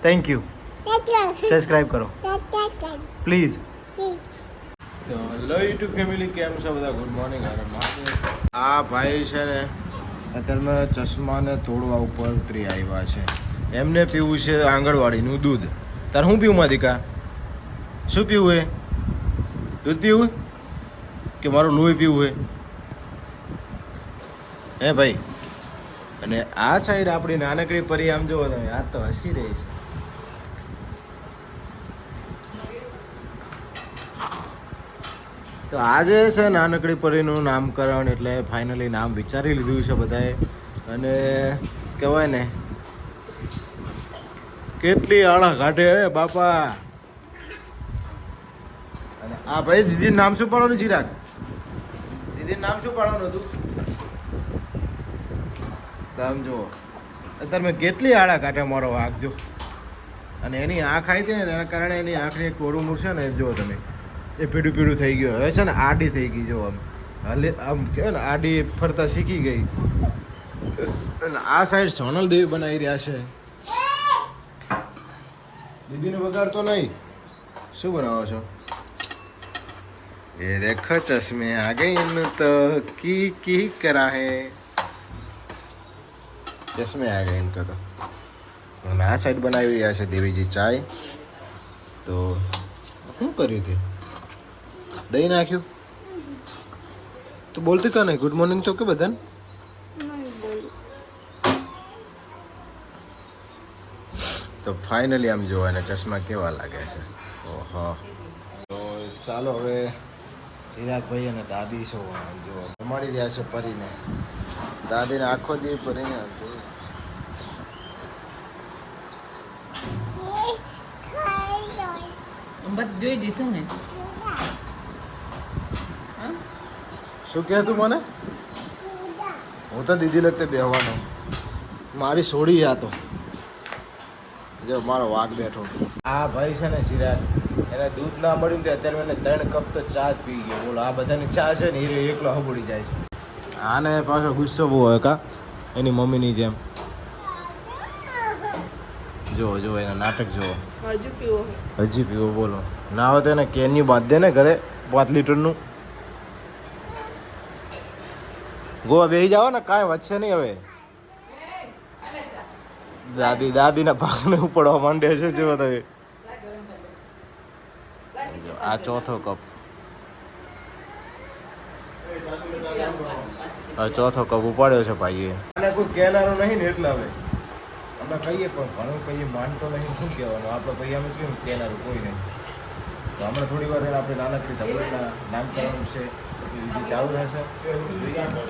Thank you. Subscribe કરો please. તો hello YouTube family, કેમ છો બધા? Good morning. આ ભાઈ છે ને અત્યારમાં ચશ્માને તોડવા ઉપર ઉતરી આવ્યા છે. એમને પીવું છે આંગણવાડીનું દૂધ. તારે શું પીવું માધિકા? શું પીવું હે? દૂધ પીવું કે મારું લોહી પીવું હે ભાઈ? અને આ સાઈડ આપણી નાનકડી પરી આમ જોવો તમે, આ તો હસી રહી છે. તો આજે છે નાનકડી પરીનું નામકરણ, એટલે ફાઇનલી નામ વિચારી લીધું છે બધાએ. અને કહેવાય ને કેટલી આળા કાઢે હે બાપા. અને આ ભાઈ દીદીનું નામ શું પાડવાનું? ચિરાગ, દીદીનું નામ શું પાડવાનું હતું? તમે જુઓ અત્યારે મેં કેટલી આળા કાઢે મારો વાઘ જો. અને એની આંખ આવી હતી ને એના કારણે એની આંખની એક કોરું મૂળ છે ને, જુઓ તમે, એ પીળું પીળું થઈ ગયું. હવે છે ને આડી થઈ ગઈ, જો આમ હલે આમ કહેવાય ને આડી ફરતા શીખી ગઈ. અને આ સાઈડ સોનલ દેવી બનાવી રહ્યા છે. દીદીને વગાડતો નહીં. શું બનાવો છો? એ દેખો ચશ્મે આ ગઈ તો કી કી કરા હે. ચશ્મે આ ગઈ ઇનકા તો. અને આ સાઈડ બનાવી રહ્યા છે દેવીજી ચાય. તો શું કર્યું તે? દહીં નાખ્યું તો બોલતી કા નહીં? ગુડ મોર્નિંગ તો કે બધાને? તો ફાઇનલી આમ જોવા ને ચશ્મા કેવા લાગે છે. ઓહો. તો ચાલો હવે ચિરાગભાઈ અને દાદી છો જો રમાડી રહ્યા છે પરીને. દાદીને આખો દી પરીને જોઈ દઈશું ને. શું કહે તું મને? હું તો દીદી લગતે બેહવાનો. મારી સોડી આ તો જો મારો વાઘ બેઠો. આ ભાઈ છે ને ચિરાગ, એને દૂધ ના મળ્યું તો અત્યારે મને 3 કપ તો ચા જ પી ગયો. બોલો, આ બધાની ચા છે ને એ એકલો હબુડી જાય છે. આને પાછો ગુસ્સો બહુ હોય કા એની મમ્મીની જેમ. જો જો એના નાટક જુઓ. હજી પીવો બોલો. ના હોય તો એને કેનની બાંધ દે ને ઘરે 5 લીટરનું. ગોવા બેસી જાઓ ને, કાંઈ વધશે નહીં હવે. દાદીના ભાગને ઉપડવા માંડે છે. જો તમે, આ ચોથો કપ. ચોથો કપ ઉપાડ્યો છે ભાઈએ. આને કોઈ કહેનારું નહીં ને એટલે હવે અમે કહીએ પણ ઘણું કહીએ માનતો નહીં. શું કહેવાનું? આપણે ભાઈ અમે કેમ કહેનારું કોઈ નહીં. તો હમણાં થોડી વાર આપણે નાનકડી ઢબડીના નામકરણ છે ચાલુ રહેશે.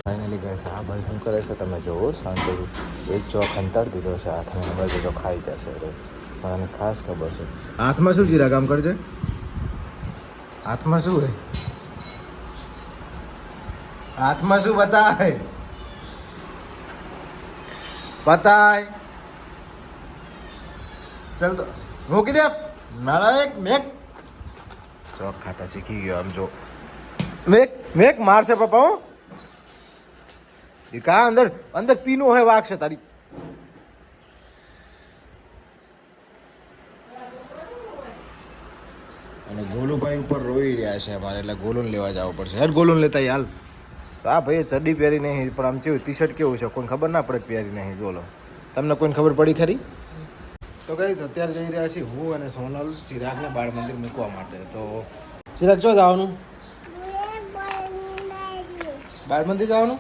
ફાઇનલી ગઈ છે. આ ભાઈ શું કરે છે તમે જોવો શાંતિથી. એક ચોક અંતર દીધો છે હાથમાં, હવે જો ખાઈ જશે. તો મને ખાસ ખબર છે. હાથમાં શું ચિરાગ કામ કરશે? હાથમાં શું હે? હાથમાં શું બતાય? બતાય. ચાલ તો મૂકી દે. મારા એક મેક ચોક ખાતા શીખી ગયો. આમ જો મેક મેક મારશે પપ્પા. હો કા અંદર અંદર પીનો હે વાઘ છે તારી. અને ગોલુભાઈ ઉપર રોઈ રહ્યા છે અમારે, એટલે ગોલુન લેવા જવું પડશે. હેર ગોલુન લેતા હાલ. તો આ ભાઈ ચડ્ડી પહેરી નહીં, પણ આમ કેવું ટી શર્ટ કેવું છે કોઈને ખબર ના પડે પહેરી નહીં. બોલો, તમને કોઈને ખબર પડી ખરી? તો ગાઈસ અત્યારે જઈ રહ્યા છીએ હું અને સોનલ ચિરાગને બાળ મંદિર મૂકવા માટે. તો ચિરાગ ચો જવાનું? બાળ મંદિર જવાનું.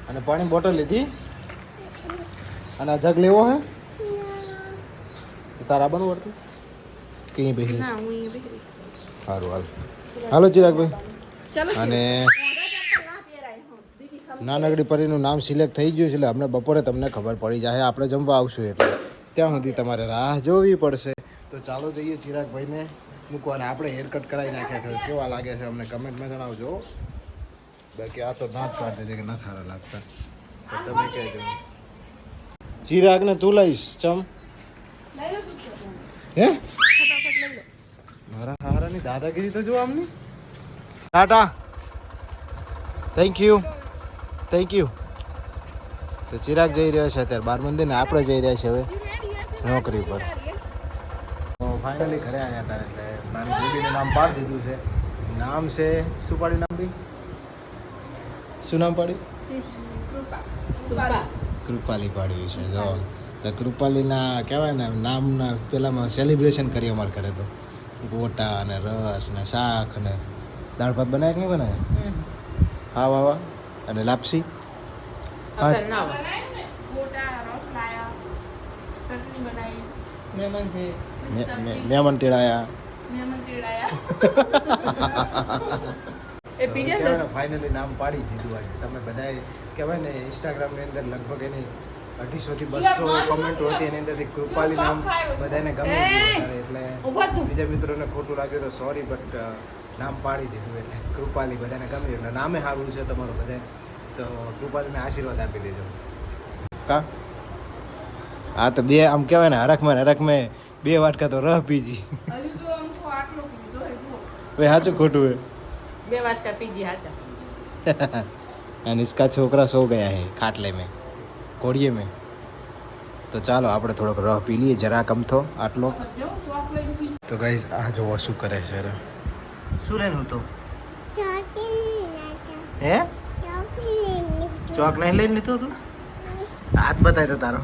અને પાણી બોટલ લીધી અને આ જગ લેવો હે. તારા બનવું પડતું કે બેસી? સારું હાલ. હાલો ચિરાગભાઈ. અને નાનકડી પરીનું નામ સિલેક્ટ થઈ ગયું છે, એટલે હમણાં બપોરે તમને ખબર પડી જાય. આપણે જમવા આવશું એટલે ત્યાં સુધી તમારે રાહ જોવી પડશે. તો ચાલો જઈએ ચિરાગભાઈને મૂકવાને. આપણે હેરકટ કરાવી નાખ્યા છે. કેવા લાગે છે અમને કમેન્ટમાં જણાવજો. બાકી આ તો દાંત કાઢે છે કે ના સારા લાગતા, તો તમે કહેજો. ચિરાગને તું લઈશ ચમ હે? મારા હારાની દાદાગીરી તો જો આમની. Tata, thank you. તો ચિરાગ જઈ રહ્યો છે અત્યારે બાળ મંદિર ને આપણે જઈ રહ્યા છીએ હવે નોકરી પર. તો ફાઇનલી ઘરે આવ્યા હતા એટલે નાની બેબીનું નામ પાડી દીધું છે. નામ છે શું પાડ્યું નામ બી? શું નામ પાડ્યું? કૃપાલી પાડ્યું છે. જો તો કૃપાલીના કહેવાય ને નામના પેલામાં સેલિબ્રેશન કરીએ અમારે ઘરે તો ગોટા અને રસ ને શાક ને દાળ ભાત બનાવ્યા કે નહીં બનાવ્યા? હા વાહ અને લાપસી. હા મહેમાન તેડાયા. ફાઇનલી નામ પાડી દીધું આજે. તમે બધાએ કહેવાય ને ઇન્સ્ટાગ્રામની અંદર લગભગ એની 250 થી 200 કમેન્ટો હતી. એની અંદરથી કૃપાલી નામ બધાને ગમે એટલે બીજા મિત્રોને ખોટું લાગ્યું તો સોરી, બટ નામ પાડી દીધું એટલે કૃપાલી બધાને ગમ્યું. એટલે નામે સારું છે તમારું બધાએ, તો કૃપાલીને આશીર્વાદ આપી દેજો. કા હા તો બે આમ કહેવાય ને હરખ મેં 2 વાટકા તો રહ પીજી. ભાઈ સાચું ખોટું હે? 2 વાટકા પીજી હાચા. અને इसका છોકરા સો ગયા હે ખાટલે में કોડીએ में. તો ચાલો આપણે થોડોક રહ પી લઈએ જરાક અમથો આટલો. તો ગાઈસ આ જોવો શું કરે છે. શું લેનું તો હે ચોક નહીં લઈને લીધું તું? હાથ બતાય તો તારો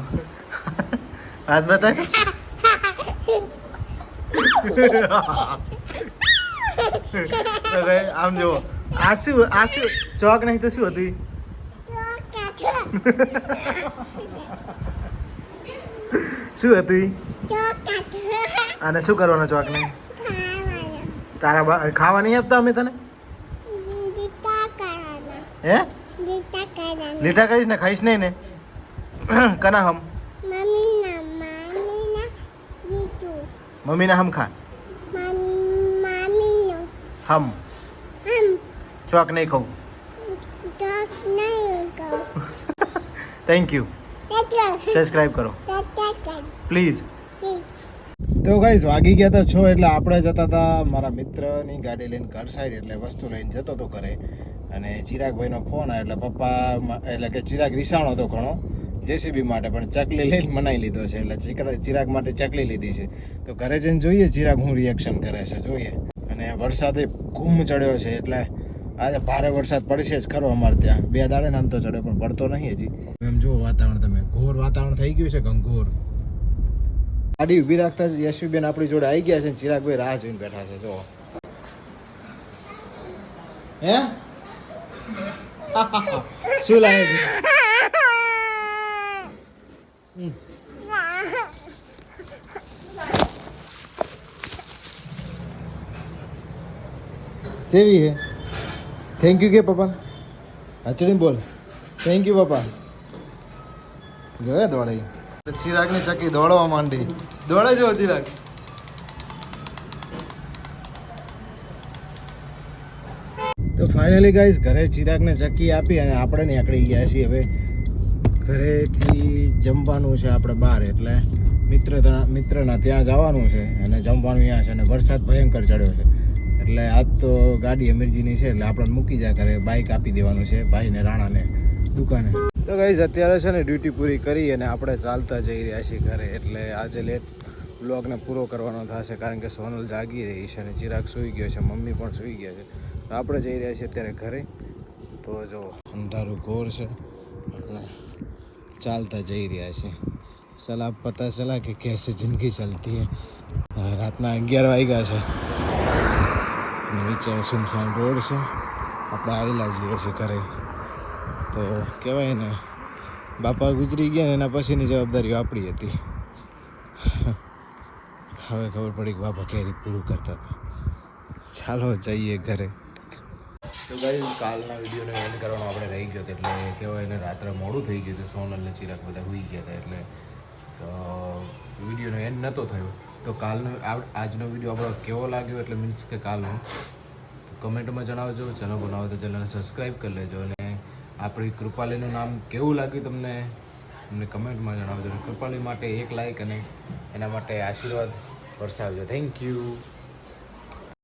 હાથ બતાય. તો ભાઈ આમ જુઓ આ શું ચોક નહીં તો શું હતી? શું હતી? અને શું કરવાનું ચોક નહીં? તારા ખાવા નહીં આપતા અમે તને? હે લીટા કરીશ ને ખાઈશ નહીં ને? કના હમ મમ્મી ના હમ ખા હમ ચોક નહીં ખાવું. Thank you. સબસ્ક્રાઇબ કરો પ્લીઝ. તો ગાઈસ વાગી ગયા હતા 6 એટલે આપણે જતા હતા મારા મિત્રની ગાડી લઈને ઘર સાઈડ, એટલે વસ્તુ લઈને જતો હતો ઘરે. અને ચિરાગભાઈનો ફોન આવ્યો એટલે પપ્પા એટલે કે ચિરાગ રીસાણો હતો ઘણો જેસીબી માટે, પણ ચકલી લઈને મનાઈ લીધો છે. એટલે ચિરાગ માટે ચકલી લીધી છે. તો ઘરે જઈને જોઈએ ચિરાગ હું રિએક્શન કરે છે જોઈએ. અને વરસાદે ઘૂમ ચડ્યો છે એટલે આજે ભારે વરસાદ પડશે જ ખરો અમારે ત્યાં. 2 દાડે નામ તો ચડ્યો પણ પડતો નહીં હજી. એમ જુઓ વાતાવરણ તમે, ઘોર વાતાવરણ થઈ ગયું છે ઘંઘોર. ગાડી ઊભી રાખતા જ યશવીબેન આપણી જોડે આવી ગયા છે ને ચિરાગભાઈ રાહ જોઈને બેઠા છે. જો હે શું લાગે છે? કેવી હે? થેન્ક યુ કે પપ્પા? હચડી બોલ થેન્ક યુ પપ્પા. જોયા દોડાઈ ચિરાગની ચક્કી દોડવા માંડી. દોડે જો ચિરાગ. તો ફાઇનલી ગાઈસ ઘરે ચિરાગને ચક્કી આપી અને આપણે નીકળી ગયા છીએ હવે ઘરેથી. જમવાનું છે આપણે બહાર, એટલે મિત્રના ત્યાં જવાનું છે અને જમવાનું અહીંયા છે. અને વરસાદ ભયંકર ચડ્યો છે એટલે આજ તો ગાડી અમીરજીની છે એટલે આપણને મૂકી જાય ઘરે. બાઇક આપી દેવાનું છે ભાઈને રાણાને દુકાને. તો ગાઈઝ અત્યારે છે ને ડ્યુટી પૂરી કરી અને આપણે ચાલતા જઈ રહ્યા છીએ ઘરે. એટલે આજે લેટ વ્લોગને પૂરો કરવાનો થશે કારણ કે સોનલ જાગી રહી છે અને ચિરાગ સૂઈ ગયો છે, મમ્મી પણ સૂઈ ગયા છે. તો આપણે જઈ રહ્યા છીએ અત્યારે ઘરે. તો જો અંધારું ઘોર છે એટલે ચાલતા જઈ રહ્યા છીએ. સલાહ પતા ચલા કે कैसे જિંદગી ચલતી હે. રાતના 11 વાગ્યા છે. નીચે સુનસાન રોડ છે, આપણે આવેલા જઈએ છીએ ઘરે. તો કહેવાય ને બાપા ગુજરી ગયા ને એના પછીની જવાબદારી આપણી હતી. હવે ખબર પડી કે બાપા કઈ રીતે પૂરું કરતા હતા. ચાલો જઈએ ઘરે. તો ગાઈસ કાલના વિડીયોને એન્ડ કરવાનો આપણે રહી ગયો એટલે કહેવાય ને રાત્રે મોડું થઈ ગયું હતું. સોનલ ને ચિરાગ બધા સૂઈ ગયા હતા એટલે વિડીયોનો એન્ડ નહોતો થયો. તો કાલનો આજનો વિડીયો આપણો કેવો લાગ્યો એટલે મીન્સ કે કાલનો કમેન્ટમાં જણાવજો. ચેનલ બનાવો તો ચેનલને સબસ્ક્રાઈબ કરી લેજો. અને આપણી કૃપાલીનું નામ કેવું લાગ્યું તમને અમને કમેન્ટમાં જણાવજો. અને કૃપાલી માટે 1 લાઈક અને એના માટે આશીર્વાદ વરસાવજો. Thank you.